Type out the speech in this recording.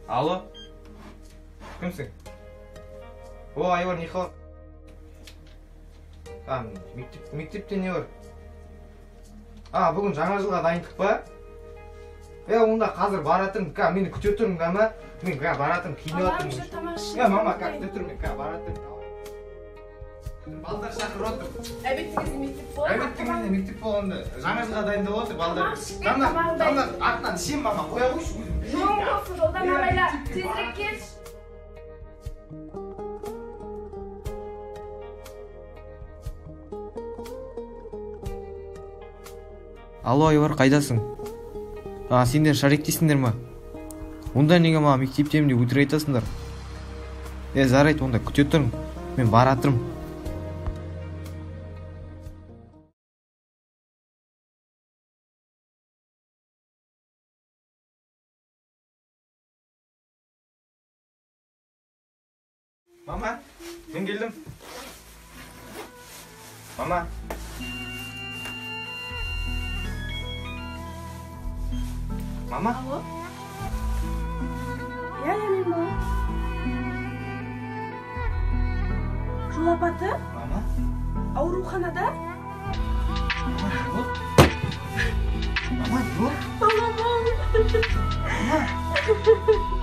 Алло? Кімсің? О, Айвар, не қылып? Мектепте не бар? Бүгін жаңа жылға дайындық па? Онда қазір баратырмын, мені күте тұрмын, ма? Мен баратырмын, киініп атырмын. Мама, күте тұрмын, баратырмын. Балдар шақырып отыр. Әбеттіңізде мектеп болады? Әбеттіңізде мектеп болғанда жаңа жылға дайындап отыр балдар. Тамақ артынан ішем, мама, қоя қойшы өзім. Жолың болсын, жолдан абайла. Тезірек келші. Алло, Айвар, қайдасың? Сендер шаректейсіңдер ма? Онда неге маған мектептемін деп өтірік айтасыңдар? Жарайды, онда күте тұрмын. Мен баратырмын. Мама, мен келдім. Мама. Мама? Алло? Мен балам. Жол апаты? Мама? Ауруханада? Мама, не болды? Мама.